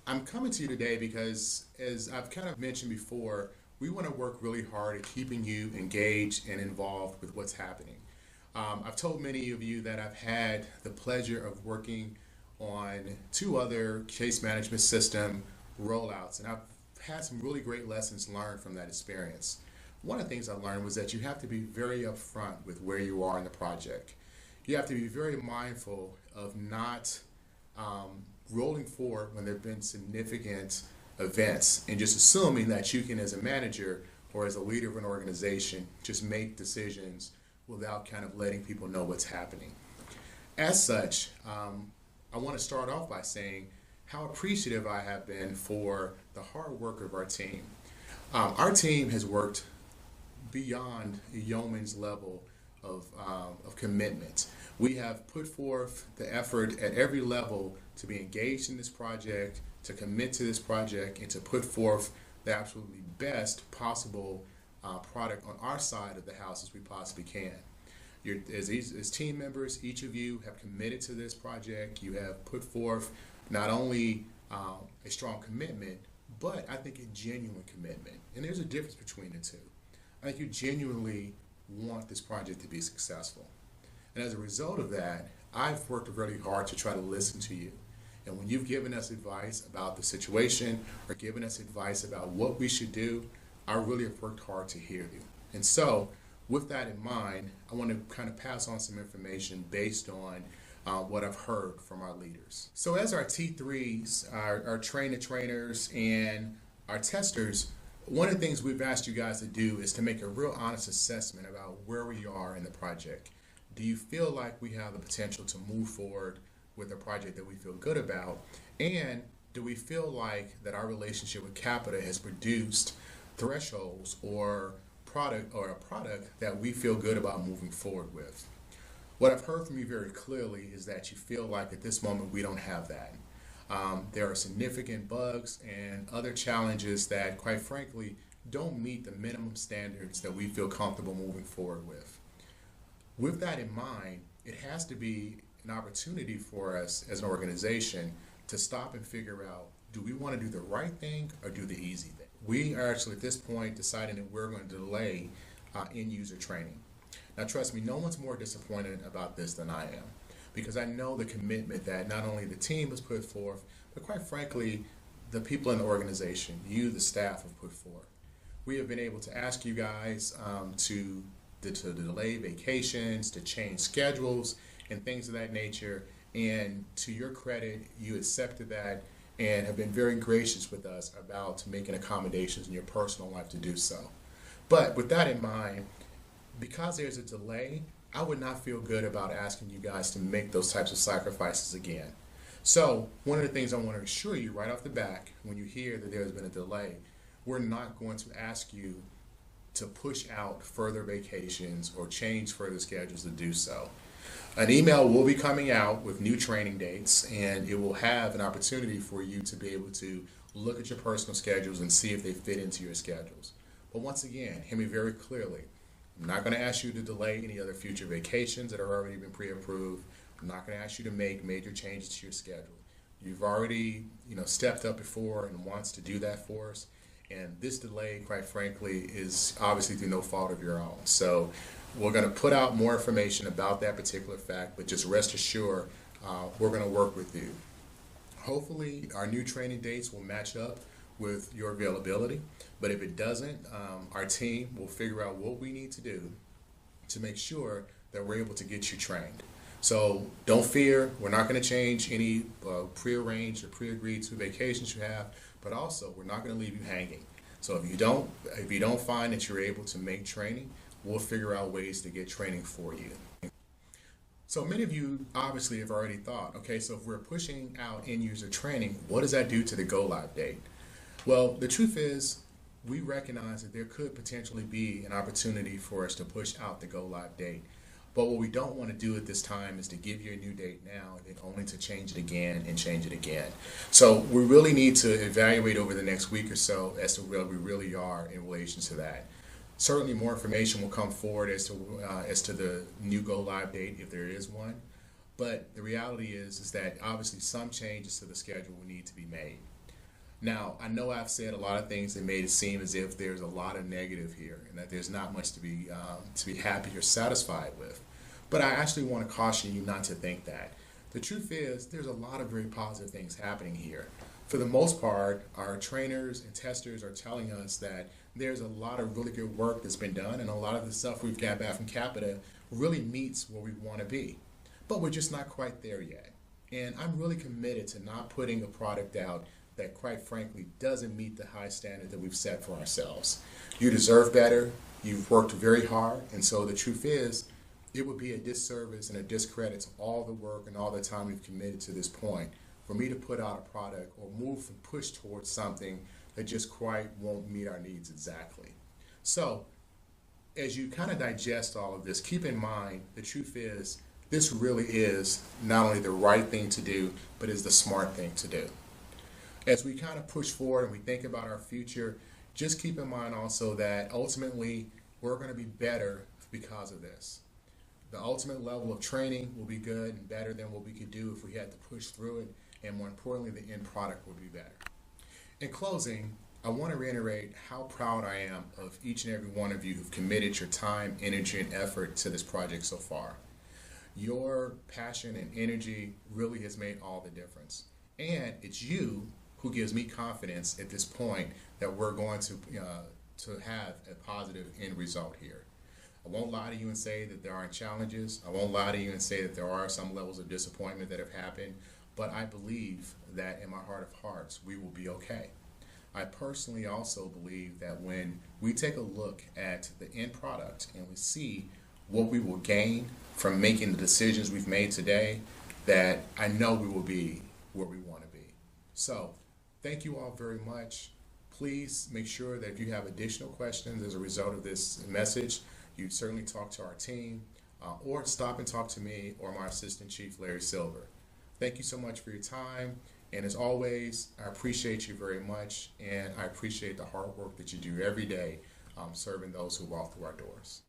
I'm coming to you today because, as I've kind of mentioned before, we want to work really hard at keeping you engaged and involved with what's happening. I've told many of you that I've had the pleasure of working on two other case management system rollouts, and I've had some really great lessons learned from that experience. One of the things I learned was that you have to be very upfront with where you are in the project. You have to be very mindful of not rolling forward when there have been significant events and just assuming that you can, as a manager or as a leader of an organization, just make decisions without kind of letting people know what's happening. As such, I want to start off by saying how appreciative I have been for the hard work of our team. Our team has worked beyond a yeoman's level of commitment. We have put forth the effort at every level to be engaged in this project, to commit to this project, and to put forth the absolutely best possible product on our side of the house as we possibly can. As team members, each of you have committed to this project. You have put forth not only a strong commitment, but I think a genuine commitment. And there's a difference between the two. I think you genuinely want this project to be successful. And as a result of that, I've worked really hard to try to listen to you. And when you've given us advice about the situation or given us advice about what we should do, I really have worked hard to hear you. And so, with that in mind, I want to kind of pass on some information based on what I've heard from our leaders. So, as our T3s, our trainers, and our testers, one of the things we've asked you guys to do is to make a real honest assessment about where we are in the project. Do you feel like we have the potential to move forward with a project that we feel good about? And do we feel like that our relationship with Capita has produced thresholds or a product that we feel good about moving forward with? What I've heard from you very clearly is that you feel like at this moment we don't have that. There are significant bugs and other challenges that, quite frankly, don't meet the minimum standards that we feel comfortable moving forward with. With that in mind, it has to be an opportunity for us as an organization to stop and figure out, do we want to do the right thing or do the easy thing? We are actually at this point deciding that we're going to delay end user training. Now, trust me, no one's more disappointed about this than I am because I know the commitment that not only the team has put forth, but quite frankly, the people in the organization, you, the staff, have put forth. We have been able to ask you guys to delay vacations, to change schedules, and things of that nature. And to your credit, you accepted that and have been very gracious with us about making accommodations in your personal life to do so. But with that in mind, because there's a delay, I would not feel good about asking you guys to make those types of sacrifices again. So, one of the things I want to assure you right off the bat, when you hear that there's been a delay, we're not going to ask you to push out further vacations or change further schedules to do so. An email will be coming out with new training dates, and it will have an opportunity for you to be able to look at your personal schedules and see if they fit into your schedules. But once again, hear me very clearly. I'm not going to ask you to delay any other future vacations that have already been pre-approved. I'm not going to ask you to make major changes to your schedule. You've already, stepped up before and wants to do that for us. And this delay, quite frankly, is obviously through no fault of your own. So we're going to put out more information about that particular fact, but just rest assured, we're going to work with you. Hopefully, our new training dates will match up with your availability. But if it doesn't, our team will figure out what we need to do to make sure that we're able to get you trained. So don't fear, we're not going to change any prearranged or pre-agreed to vacations you have, but also we're not going to leave you hanging. So if you don't find that you're able to make training, we'll figure out ways to get training for you. So many of you obviously have already thought, okay, so if we're pushing out end user training, what does that do to the go live date? Well, the truth is, we recognize that there could potentially be an opportunity for us to push out the go live date. But what we don't want to do at this time is to give you a new date now and then only to change it again and change it again. So we really need to evaluate over the next week or so as to where we really are in relation to that. Certainly more information will come forward as to the new go live date if there is one. But the reality is that obviously some changes to the schedule will need to be made. Now, I know I've said a lot of things that made it seem as if there's a lot of negative here and that there's not much to be happy or satisfied with. But I actually want to caution you not to think that. The truth is, there's a lot of very positive things happening here. For the most part, our trainers and testers are telling us that there's a lot of really good work that's been done, and a lot of the stuff we've got back from Capita really meets where we want to be. But we're just not quite there yet. And I'm really committed to not putting a product out that, quite frankly, doesn't meet the high standard that we've set for ourselves. You deserve better. You've worked very hard. And so the truth is, it would be a disservice and a discredit to all the work and all the time we've committed to this point for me to put out a product or move and push towards something that just quite won't meet our needs exactly. So as you kind of digest all of this, keep in mind the truth is this really is not only the right thing to do, but is the smart thing to do. As we kind of push forward and we think about our future, just keep in mind also that ultimately we're going to be better because of this. The ultimate level of training will be good and better than what we could do if we had to push through it, and more importantly, the end product will be better. In closing, I want to reiterate how proud I am of each and every one of you who've committed your time, energy, and effort to this project so far. Your passion and energy really has made all the difference. And it's you who gives me confidence at this point that we're going to have a positive end result here. I won't lie to you and say that there aren't challenges. I won't lie to you and say that there are some levels of disappointment that have happened, but I believe that in my heart of hearts, we will be okay. I personally also believe that when we take a look at the end product and we see what we will gain from making the decisions we've made today, that I know we will be where we want to be. So, thank you all very much. Please make sure that if you have additional questions as a result of this message, you certainly talk to our team or stop and talk to me or my Assistant Chief, Larry Silver. Thank you so much for your time. And as always, I appreciate you very much, and I appreciate the hard work that you do every day serving those who walk through our doors.